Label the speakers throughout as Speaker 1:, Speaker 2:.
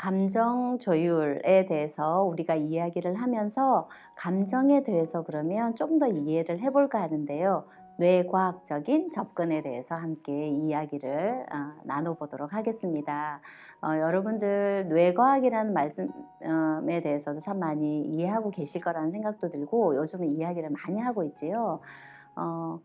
Speaker 1: 감정 조율에 대해서 우리가 이야기를 하면서 감정에 대해서 그러면 좀 더 이해를 해볼까 하는데요. 뇌과학적인 접근에 대해서 함께 이야기를 나눠보도록 하겠습니다. 여러분들 뇌과학이라는 말씀에 대해서도 참 많이 이해하고 계실 거라는 생각도 들고 요즘에 이야기를 많이 하고 있지요. 어,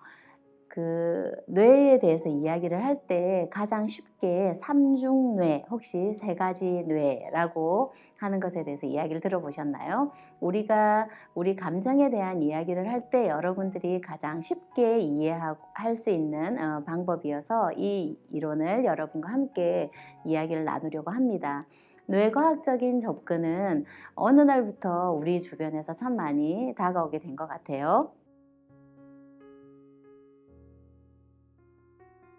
Speaker 1: 그 뇌에 대해서 이야기를 할 때 가장 쉽게 삼중뇌 혹시 세 가지 뇌라고 하는 것에 대해서 이야기를 들어보셨나요? 우리 감정에 대한 이야기를 할 때 여러분들이 가장 쉽게 이해할 수 있는 방법이어서 이 이론을 여러분과 함께 이야기를 나누려고 합니다. 뇌과학적인 접근은 어느 날부터 우리 주변에서 참 많이 다가오게 된 것 같아요.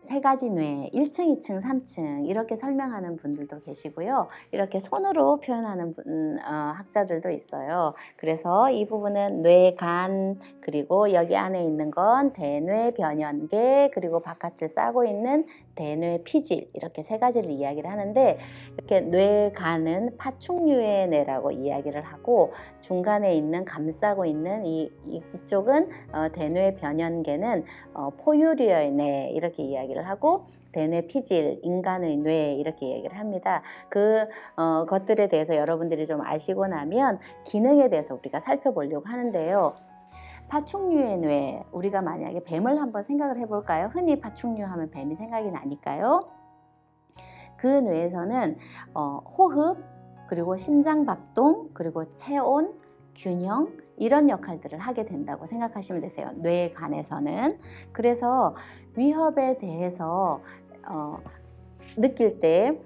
Speaker 1: 세 가지 뇌, 1층, 2층, 3층 이렇게 설명하는 분들도 계시고요. 이렇게 손으로 표현하는 학자들도 있어요. 그래서 이 부분은 뇌간, 그리고 여기 안에 있는 건 대뇌변연계, 그리고 바깥을 싸고 있는 대뇌피질, 이렇게 세 가지를 이야기를 하는데, 이렇게 뇌간은 파충류의 뇌라고 이야기를 하고, 중간에 있는 감싸고 있는 이쪽은 대뇌변연계는 포유류의 뇌 이렇게 이야기를 하고, 대뇌 피질, 인간의 뇌 이렇게 얘기를 합니다. 것들에 대해서 여러분들이 좀 아시고 나면 기능에 대해서 우리가 살펴보려고 하는데요. 파충류의 뇌, 우리가 만약에 뱀을 한번 생각을 해볼까요? 흔히 파충류 하면 뱀이 생각이 나니까요. 그 뇌에서는 호흡, 그리고 심장박동, 그리고 체온, 균형 이런 역할들을 하게 된다고 생각하시면 되세요. 뇌간에서는. 그래서 위협에 대해서 느낄 때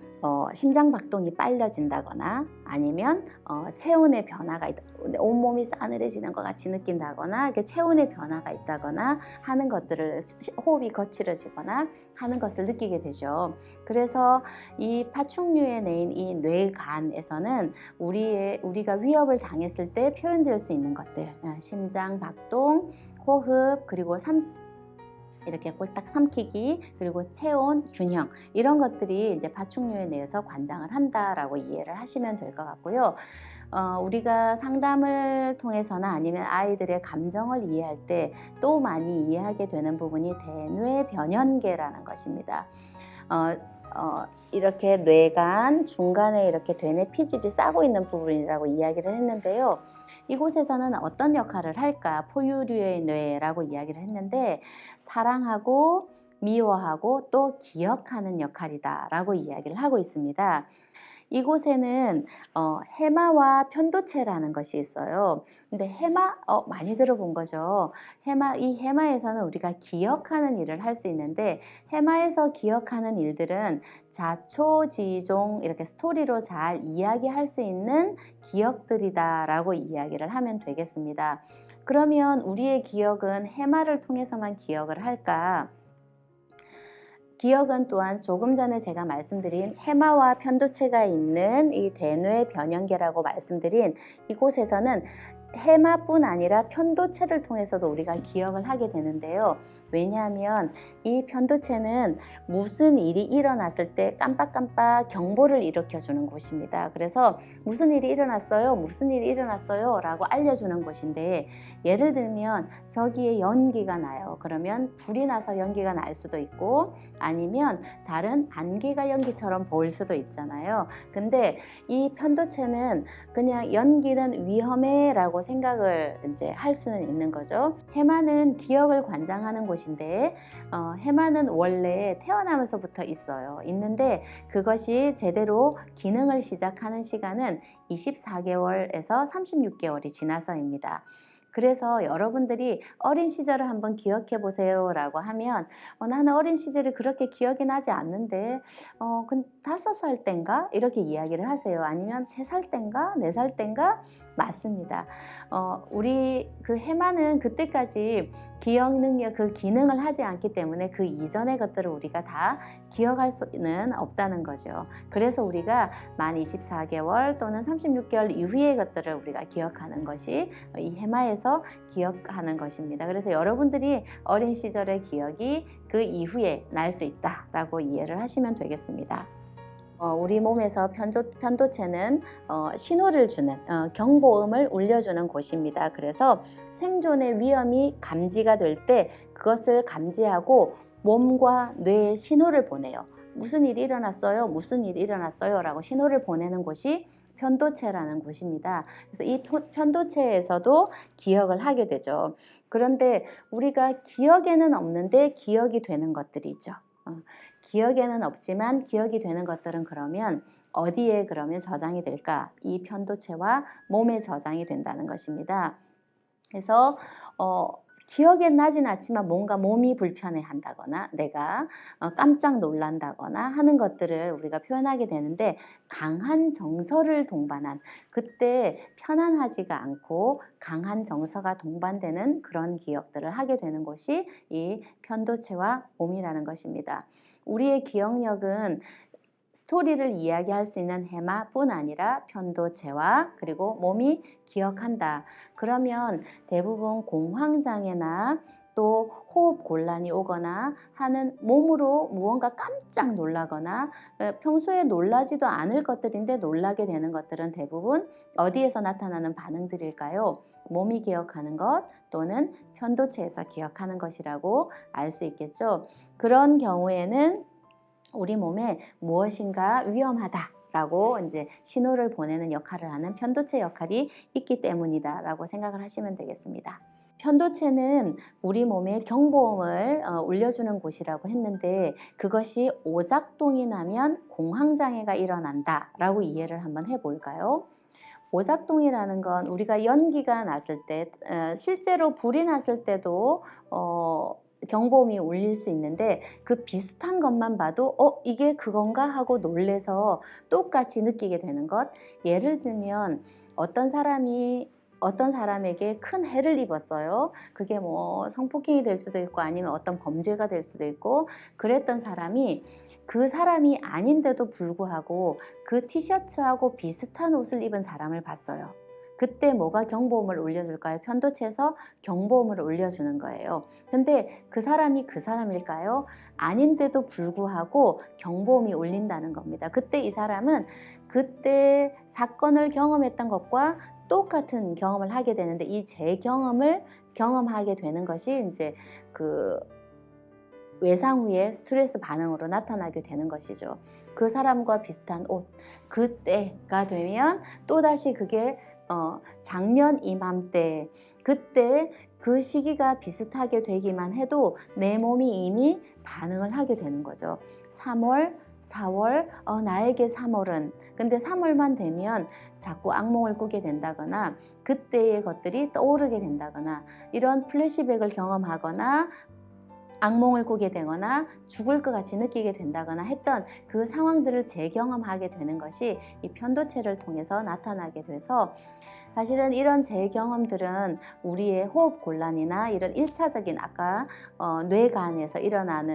Speaker 1: 심장박동이 빨라진다거나 아니면 체온의 변화가 온몸이 싸늘해지는 것 같이 느낀다거나 이렇게 체온의 변화가 있다거나 하는 것들을 호흡이 거칠어지거나 하는 것을 느끼게 되죠. 그래서 이 파충류의 뇌인 이 뇌간에서는 우리가 위협을 당했을 때 표현될 수 있는 것들, 심장박동, 호흡, 그리고 이렇게 꼴딱 삼키기, 그리고 체온, 균형 이런 것들이 이제 파충류에 대해서 관장을 한다라고 이해를 하시면 될 것 같고요. 우리가 상담을 통해서나 아니면 아이들의 감정을 이해할 때 또 많이 이해하게 되는 부분이 대뇌변연계라는 것입니다. 이렇게 뇌간 중간에 이렇게 대뇌 피질이 싸고 있는 부분이라고 이야기를 했는데요. 이곳에서는 어떤 역할을 할까? 포유류의 뇌라고 이야기를 했는데 사랑하고 미워하고 또 기억하는 역할이다라고 이야기를 하고 있습니다. 이곳에는 해마와 편도체라는 것이 있어요. 근데 해마 많이 들어본 거죠. 이 해마에서는 우리가 기억하는 일을 할 수 있는데 해마에서 기억하는 일들은 자초지종 이렇게 스토리로 잘 이야기할 수 있는 기억들이다라고 이야기를 하면 되겠습니다. 그러면 우리의 기억은 해마를 통해서만 기억을 할까? 기억은 또한 조금 전에 제가 말씀드린 해마와 편도체가 있는 이 대뇌 변연계라고 말씀드린 이곳에서는 해마뿐 아니라 편도체를 통해서도 우리가 기억을 하게 되는데요. 왜냐하면 이 편도체는 무슨 일이 일어났을 때 깜빡깜빡 경보를 일으켜주는 곳입니다. 그래서 무슨 일이 일어났어요? 무슨 일이 일어났어요? 라고 알려주는 곳인데 예를 들면 저기에 연기가 나요. 그러면 불이 나서 연기가 날 수도 있고 아니면 다른 안개가 연기처럼 보일 수도 있잖아요. 근데 이 편도체는 그냥 연기는 위험해 라고 생각을 이제 할 수는 있는 거죠. 해마는 기억을 관장하는 곳인데 해마는 원래 태어나면서부터 있는데 그것이 제대로 기능을 시작하는 시간은 24개월에서 36개월이 지나서입니다. 그래서 여러분들이 어린 시절을 한번 기억해 보세요 라고 하면 나는 어린 시절이 그렇게 기억이 나지 않는데 5살 땐가? 이렇게 이야기를 하세요. 아니면 3살 땐가? 4살 땐가? 맞습니다. 우리 그 해마는 그때까지 기억 능력, 그 기능을 하지 않기 때문에 그 이전의 것들을 우리가 다 기억할 수는 없다는 거죠. 그래서 우리가 만 24개월 또는 36개월 이후의 것들을 우리가 기억하는 것이 이 해마에서 기억하는 것입니다. 그래서 여러분들이 어린 시절의 기억이 그 이후에 날 수 있다라고 이해를 하시면 되겠습니다. 우리 몸에서 편도체는 신호를 주는 경보음을 울려주는 곳입니다. 그래서 생존의 위험이 감지가 될 때 그것을 감지하고 몸과 뇌에 신호를 보내요. 무슨 일이 일어났어요? 무슨 일이 일어났어요? 라고 신호를 보내는 곳이 편도체라는 곳입니다. 그래서 이 편도체에서도 기억을 하게 되죠. 그런데 우리가 기억에는 없는데 기억이 되는 것들이 있죠. 기억에는 없지만 기억이 되는 것들은 그러면 어디에 그러면 저장이 될까? 이 편도체와 몸에 저장이 된다는 것입니다. 그래서 기억엔 나진 않지만 뭔가 몸이 불편해한다거나 내가 깜짝 놀란다거나 하는 것들을 우리가 표현하게 되는데 강한 정서를 동반한 그때 편안하지가 않고 강한 정서가 동반되는 그런 기억들을 하게 되는 것이 이 편도체와 몸이라는 것입니다. 우리의 기억력은 스토리를 이야기할 수 있는 해마뿐 아니라 편도체와 그리고 몸이 기억한다. 그러면 대부분 공황장애나 또 호흡 곤란이 오거나 하는 몸으로 무언가 깜짝 놀라거나 평소에 놀라지도 않을 것들인데 놀라게 되는 것들은 대부분 어디에서 나타나는 반응들일까요? 몸이 기억하는 것 또는 편도체에서 기억하는 것이라고 알 수 있겠죠. 그런 경우에는 우리 몸에 무엇인가 위험하다라고 이제 신호를 보내는 역할을 하는 편도체 역할이 있기 때문이다라고 생각을 하시면 되겠습니다. 편도체는 우리 몸에 경보음을 울려주는 곳이라고 했는데 그것이 오작동이 나면 공황장애가 일어난다라고 이해를 한번 해볼까요? 오작동이라는 건 우리가 연기가 났을 때 실제로 불이 났을 때도 경보음이 울릴 수 있는데 그 비슷한 것만 봐도 이게 그건가 하고 놀래서 똑같이 느끼게 되는 것. 예를 들면 어떤 사람에게 큰 해를 입었어요. 그게 뭐 성폭행이 될 수도 있고 아니면 어떤 범죄가 될 수도 있고 그랬던 사람이 그 사람이 아닌데도 불구하고 그 티셔츠하고 비슷한 옷을 입은 사람을 봤어요. 그때 뭐가 경보음을 울려줄까요? 편도체에서 경보음을 울려주는 거예요. 근데 그 사람이 그 사람일까요? 아닌데도 불구하고 경보음이 울린다는 겁니다. 그때 이 사람은 그때 사건을 경험했던 것과 똑같은 경험을 하게 되는데 이 재경험을 경험하게 되는 것이 이제 그 외상 후에 스트레스 반응으로 나타나게 되는 것이죠. 그 사람과 비슷한 옷, 그때가 되면 또다시 그게 작년 이맘때 그때 그 시기가 비슷하게 되기만 해도 내 몸이 이미 반응을 하게 되는 거죠. 3월, 4월, 나에게 3월은 근데 3월만 되면 자꾸 악몽을 꾸게 된다거나 그때의 것들이 떠오르게 된다거나 이런 플래시백을 경험하거나 악몽을 꾸게 되거나 죽을 것 같이 느끼게 된다거나 했던 그 상황들을 재경험하게 되는 것이 이 편도체를 통해서 나타나게 돼서 사실은 이런 재경험들은 우리의 호흡 곤란이나 이런 1차적인 아까 뇌간에서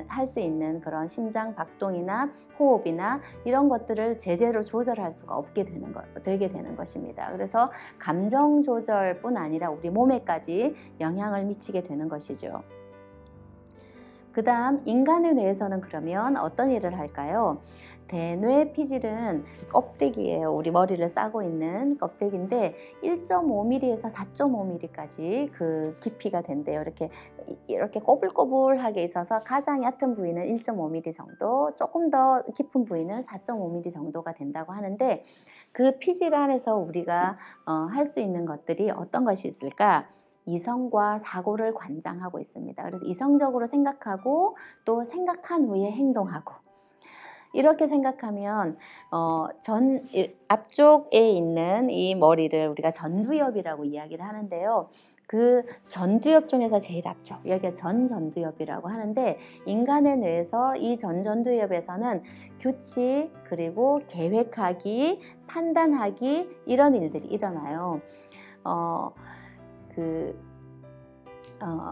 Speaker 1: 할 수 있는 그런 심장 박동이나 호흡이나 이런 것들을 제재로 조절할 수가 없게 되게 되는 것입니다. 그래서 감정 조절뿐 아니라 우리 몸에까지 영향을 미치게 되는 것이죠. 그 다음 인간의 뇌에서는 그러면 어떤 일을 할까요? 대뇌 피질은 껍데기예요. 우리 머리를 싸고 있는 껍데기인데 1.5mm에서 4.5mm까지 그 깊이가 된대요. 이렇게 꼬불꼬불하게 있어서 가장 얕은 부위는 1.5mm 정도, 조금 더 깊은 부위는 4.5mm 정도가 된다고 하는데 그 피질 안에서 우리가 할 수 있는 것들이 어떤 것이 있을까? 이성과 사고를 관장하고 있습니다. 그래서 이성적으로 생각하고 또 생각한 후에 행동하고 이렇게 생각하면 앞쪽에 있는 이 머리를 우리가 전두엽이라고 이야기를 하는데요. 그 전두엽 중에서 제일 앞쪽 여기가 전전두엽이라고 하는데 인간의 뇌에서 이 전전두엽에서는 규칙 그리고 계획하기 판단하기 이런 일들이 일어나요.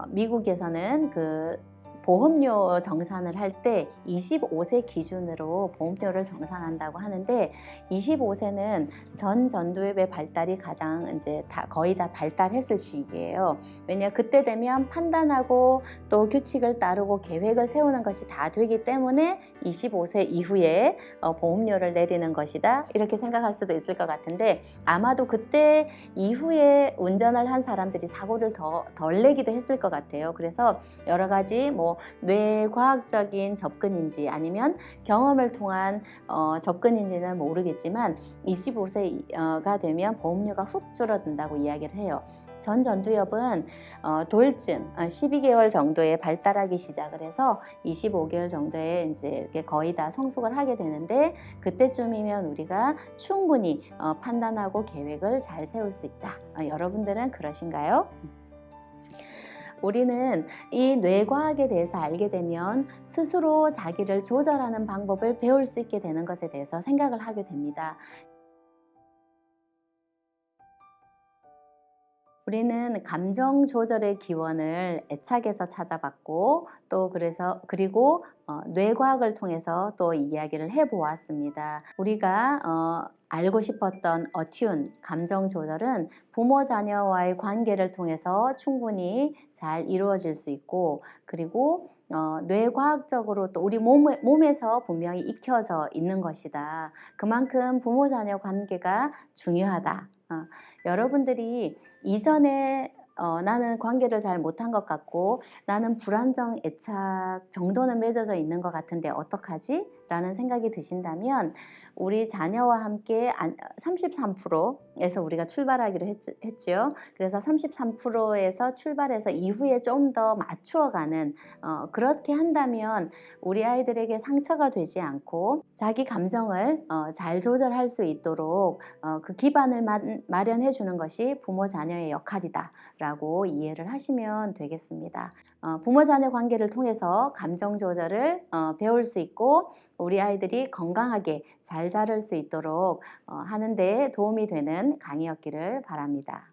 Speaker 1: 미국에서는 그 보험료 정산을 할 때 25세 기준으로 보험료를 정산한다고 하는데 25세는 전 전두엽의 발달이 가장 이제 거의 다 발달했을 시기예요. 왜냐 그때 되면 판단하고 또 규칙을 따르고 계획을 세우는 것이 다 되기 때문에 25세 이후에 보험료를 내리는 것이다 이렇게 생각할 수도 있을 것 같은데 아마도 그때 이후에 운전을 한 사람들이 사고를 덜 내기도 했을 것 같아요. 그래서 여러 가지 뭐 뇌과학적인 접근인지 아니면 경험을 통한 접근인지는 모르겠지만 25세가 되면 보험료가 훅 줄어든다고 이야기를 해요. 전 전두엽은 돌쯤 12개월 정도에 발달하기 시작을 해서 25개월 정도에 이제 이렇게 거의 다 성숙을 하게 되는데 그때쯤이면 우리가 충분히 판단하고 계획을 잘 세울 수 있다. 여러분들은 그러신가요? 우리는 이 뇌과학에 대해서 알게 되면 스스로 자기를 조절하는 방법을 배울 수 있게 되는 것에 대해서 생각을 하게 됩니다. 우리는 감정 조절의 기원을 애착에서 찾아봤고 또 그리고 뇌과학을 통해서 또 이야기를 해보았습니다. 우리가 알고 싶었던 어튠 감정 조절은 부모 자녀와의 관계를 통해서 충분히 잘 이루어질 수 있고 그리고 뇌과학적으로 또 우리 몸에서 분명히 익혀져 있는 것이다. 그만큼 부모 자녀 관계가 중요하다. 여러분들이 이전에 나는 관계를 잘 못한 것 같고 나는 불안정 애착 정도는 맺어져 있는 것 같은데 어떡하지? 라는 생각이 드신다면 우리 자녀와 함께 33%에서 우리가 출발하기로 했죠. 그래서 33%에서 출발해서 이후에 좀 더 맞추어가는 그렇게 한다면 우리 아이들에게 상처가 되지 않고 자기 감정을 잘 조절할 수 있도록 그 기반을 마련해 주는 것이 부모 자녀의 역할이다 라고 이해를 하시면 되겠습니다. 부모 자녀 관계를 통해서 감정 조절을 배울 수 있고 우리 아이들이 건강하게 잘 자랄 수 있도록 하는 데 도움이 되는 강의였기를 바랍니다.